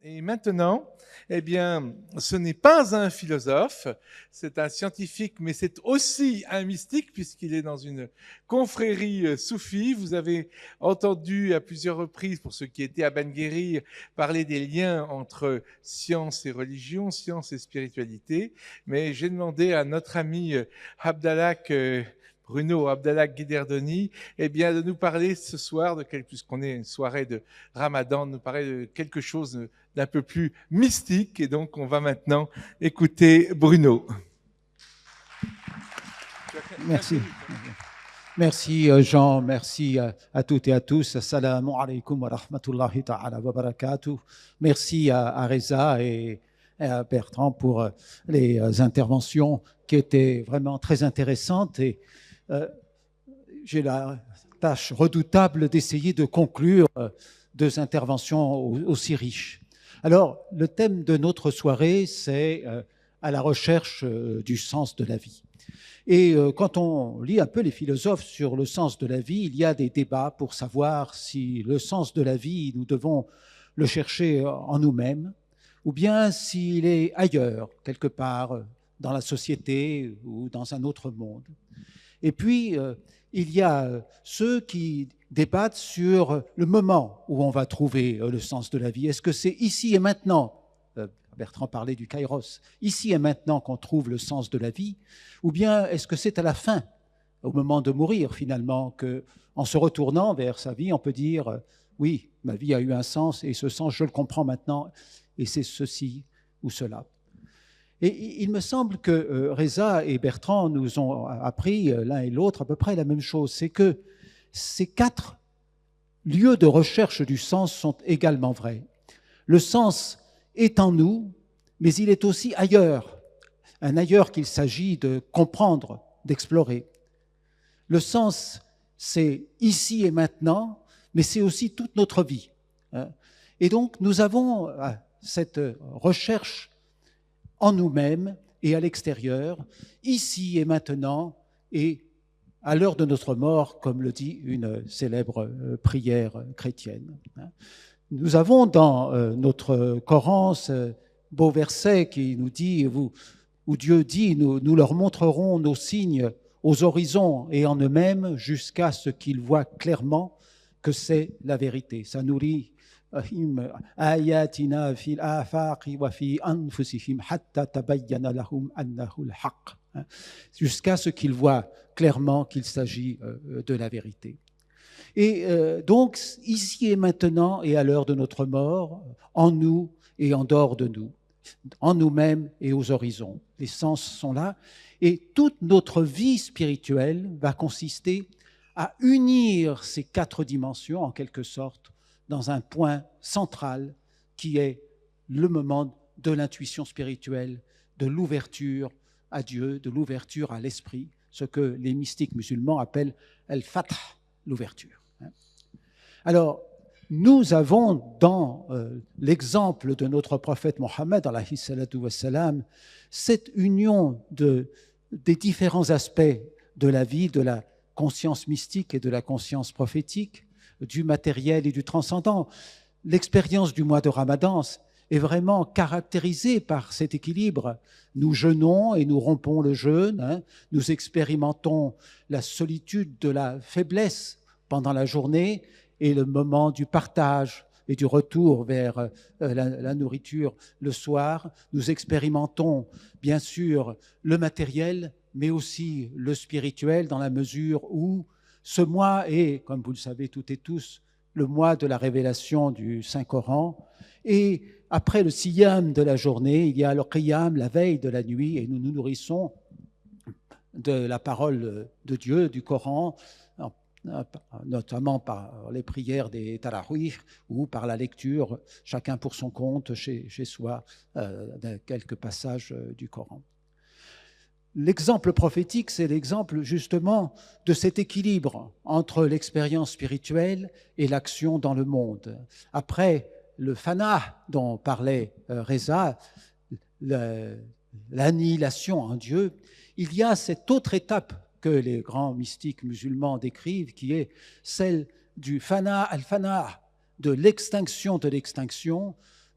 Et maintenant, eh bien, ce n'est pas un philosophe, c'est un scientifique, mais c'est aussi un mystique, puisqu'il est dans une confrérie soufie. Vous avez entendu à plusieurs reprises, pour ceux qui étaient à Ben Guérir, parler des liens entre science et religion, science et spiritualité. Mais j'ai demandé à notre ami Abdallah Bruno Abdallah Guiderdoni, eh bien, de nous parler ce soir, puisqu'on est une soirée de Ramadan, de nous parler de quelque chose d'un peu plus mystique. Et donc, on va maintenant écouter Bruno. Merci. Merci Jean, merci à toutes et à tous. Assalamu alaikum wa rahmatullahi ta'ala wa barakatuh. Merci à Reza et à Bertrand pour les interventions qui étaient vraiment très intéressantes. Et j'ai la tâche redoutable d'essayer de conclure deux interventions aussi riches. Alors, le thème de notre soirée, c'est à la recherche du sens de la vie. Et quand on lit un peu les philosophes sur le sens de la vie, il y a des débats pour savoir si le sens de la vie, nous devons le chercher en nous-mêmes, ou bien s'il est ailleurs, quelque part, dans la société ou dans un autre monde. Et puis, il y a ceux qui débattent sur le moment où on va trouver le sens de la vie. Est-ce que c'est ici et maintenant, Bertrand parlait du kairos, ici et maintenant qu'on trouve le sens de la vie, ou bien est-ce que c'est à la fin, au moment de mourir finalement, qu'en se retournant vers sa vie, on peut dire oui, ma vie a eu un sens et ce sens, je le comprends maintenant et c'est ceci ou cela. Et il me semble que Reza et Bertrand nous ont appris l'un et l'autre à peu près la même chose, c'est que ces 4 lieux de recherche du sens sont également vrais. Le sens est en nous, mais il est aussi ailleurs, un ailleurs qu'il s'agit de comprendre, d'explorer. Le sens, c'est ici et maintenant, mais c'est aussi toute notre vie. Et donc, nous avons cette recherche en nous-mêmes et à l'extérieur, ici et maintenant, et à l'heure de notre mort, comme le dit une célèbre prière chrétienne. Nous avons dans notre Coran ce beau verset qui nous dit, où Dieu dit, nous leur montrerons nos signes aux horizons et en eux-mêmes jusqu'à ce qu'ils voient clairement que c'est la vérité. Ça nourrit ayatina fil afaqi wa fi anfusihim hatta tabayyana lahum annahu al-haqq, jusqu'à ce qu'ils voient clairement qu'il s'agit de la vérité. Et donc, ici et maintenant et à l'heure de notre mort, en nous et en dehors de nous, en nous-mêmes et aux horizons. Les sens sont là et toute notre vie spirituelle va consister à unir ces 4 dimensions, en quelque sorte, dans un point central qui est le moment de l'intuition spirituelle, de l'ouverture à Dieu, de l'ouverture à l'esprit, ce que les mystiques musulmans appellent al-fath, l'ouverture. Alors, nous avons dans l'exemple de notre prophète Mohammed, alayhi salatu wassalam, cette union des différents aspects de la vie, de la conscience mystique et de la conscience prophétique, du matériel et du transcendant. L'expérience du mois de Ramadan est vraiment caractérisée par cet équilibre. Nous jeûnons et nous rompons le jeûne, nous expérimentons la solitude de la faiblesse pendant la journée et le moment du partage et du retour vers la nourriture le soir. Nous expérimentons bien sûr le matériel, mais aussi le spirituel dans la mesure où ce mois est, comme vous le savez toutes et tous, le mois de la révélation du Saint-Coran. Et après le siyam de la journée, il y a le qiyam, la veille de la nuit, et nous nous nourrissons de la parole de Dieu, du Coran, notamment par les prières des tarawih ou par la lecture, chacun pour son compte, chez soi, de quelques passages du Coran. L'exemple prophétique, c'est l'exemple justement de cet équilibre entre l'expérience spirituelle et l'action dans le monde. Après le fana dont parlait Reza, l'annihilation en Dieu, il y a cette autre étape que les grands mystiques musulmans décrivent, qui est celle du fana al-fana, de l'extinction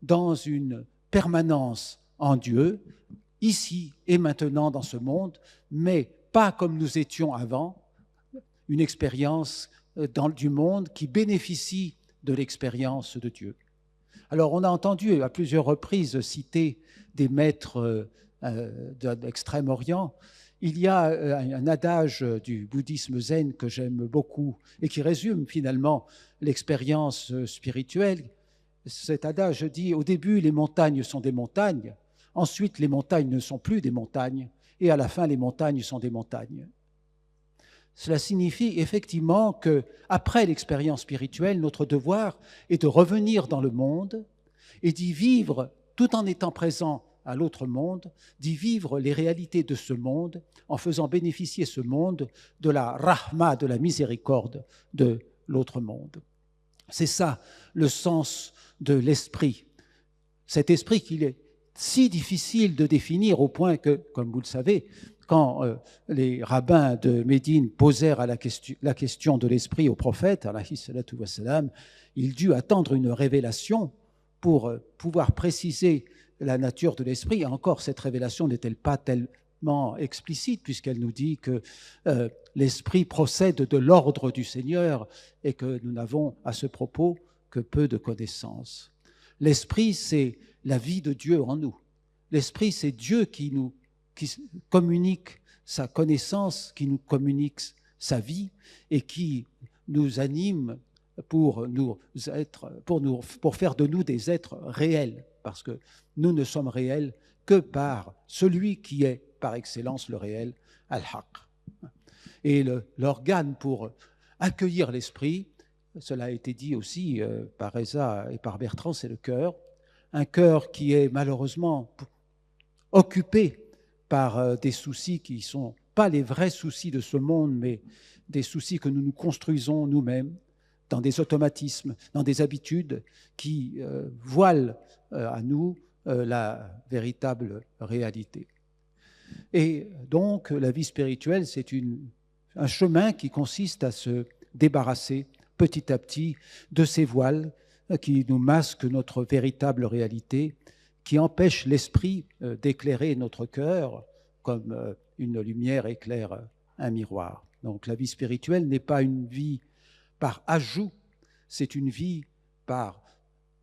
dans une permanence en Dieu, ici et maintenant dans ce monde, mais pas comme nous étions avant, une expérience du monde qui bénéficie de l'expérience de Dieu. Alors, on a entendu à plusieurs reprises citer des maîtres de l'Extrême-Orient. Il y a un adage du bouddhisme zen que j'aime beaucoup et qui résume finalement l'expérience spirituelle. Cet adage dit: au début, les montagnes sont des montagnes, ensuite, les montagnes ne sont plus des montagnes, et à la fin, les montagnes sont des montagnes. Cela signifie effectivement qu'après l'expérience spirituelle, notre devoir est de revenir dans le monde et d'y vivre, tout en étant présent à l'autre monde, d'y vivre les réalités de ce monde en faisant bénéficier ce monde de la rahma, de la miséricorde de l'autre monde. C'est ça le sens de l'esprit. Cet esprit qu'il est si difficile de définir au point que, comme vous le savez, quand les rabbins de Médine posèrent la question de l'esprit au prophète, alayhi salatu wassalam, il dut attendre une révélation pour pouvoir préciser la nature de l'esprit. Et encore, cette révélation n'est-elle pas tellement explicite, puisqu'elle nous dit que l'esprit procède de l'ordre du Seigneur et que nous n'avons à ce propos que peu de connaissances. L'esprit, c'est la vie de Dieu en nous. L'esprit, c'est Dieu qui communique sa connaissance, qui nous communique sa vie et qui nous anime pour faire de nous des êtres réels, parce que nous ne sommes réels que par celui qui est par excellence le réel, Al-Haq. Et l'organe pour accueillir l'esprit, cela a été dit aussi par Reza et par Bertrand, c'est le cœur. Un cœur qui est malheureusement occupé par des soucis qui ne sont pas les vrais soucis de ce monde, mais des soucis que nous nous construisons nous-mêmes, dans des automatismes, dans des habitudes qui voilent à nous la véritable réalité. Et donc, la vie spirituelle, c'est un chemin qui consiste à se débarrasser petit à petit de ces voiles qui nous masquent notre véritable réalité, qui empêchent l'esprit d'éclairer notre cœur comme une lumière éclaire un miroir. Donc la vie spirituelle n'est pas une vie par ajout, c'est une vie par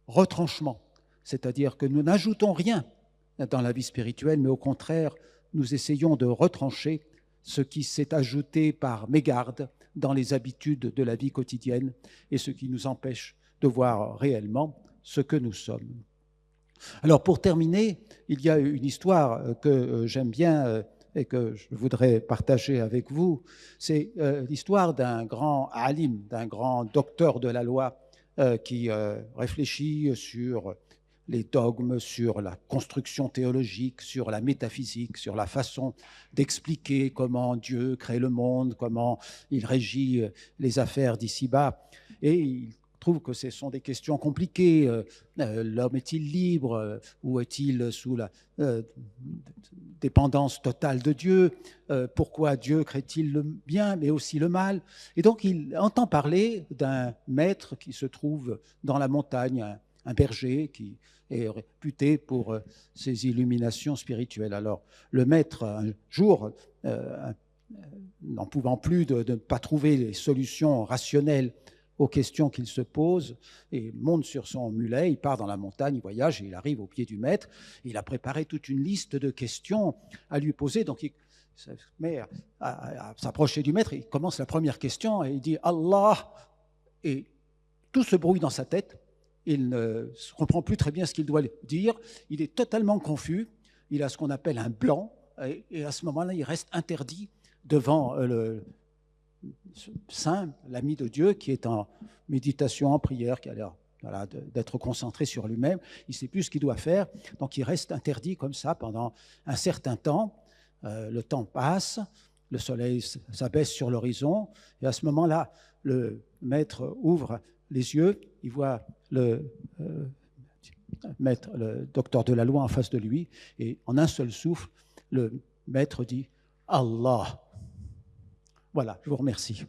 retranchement. C'est-à-dire que nous n'ajoutons rien dans la vie spirituelle, mais au contraire, nous essayons de retrancher ce qui s'est ajouté par mégarde dans les habitudes de la vie quotidienne et ce qui nous empêche de voir réellement ce que nous sommes. Alors pour terminer, il y a une histoire que j'aime bien et que je voudrais partager avec vous. C'est l'histoire d'un grand alim, d'un grand docteur de la loi qui réfléchit sur les dogmes, sur la construction théologique, sur la métaphysique, sur la façon d'expliquer comment Dieu crée le monde, comment il régit les affaires d'ici-bas. Et il trouve que ce sont des questions compliquées. L'homme est-il libre ou est-il sous la dépendance totale de Dieu? Pourquoi Dieu crée-t-il le bien mais aussi le mal? Et donc il entend parler d'un maître qui se trouve dans la montagne, un berger qui est réputé pour ses illuminations spirituelles. Alors le maître, un jour, n'en pouvant plus de ne pas trouver les solutions rationnelles aux questions qu'il se pose, et monte sur son mulet, il part dans la montagne, il voyage, et il arrive au pied du maître. Il a préparé toute une liste de questions à lui poser, donc il se met à s'approcher du maître, il commence la première question, et il dit « Allah », et tout se brouille dans sa tête, il ne comprend plus très bien ce qu'il doit dire, il est totalement confus, il a ce qu'on appelle un blanc, et à ce moment-là, il reste interdit devant le saint, l'ami de Dieu, qui est en méditation, en prière, qui a l'air d'être concentré sur lui-même. Il ne sait plus ce qu'il doit faire, donc il reste interdit comme ça pendant un certain temps. Le temps passe, le soleil s'abaisse sur l'horizon, et à ce moment-là, le maître ouvre les yeux, il voit le docteur de la loi en face de lui, et en un seul souffle, le maître dit « Allah ». Voilà, je vous remercie.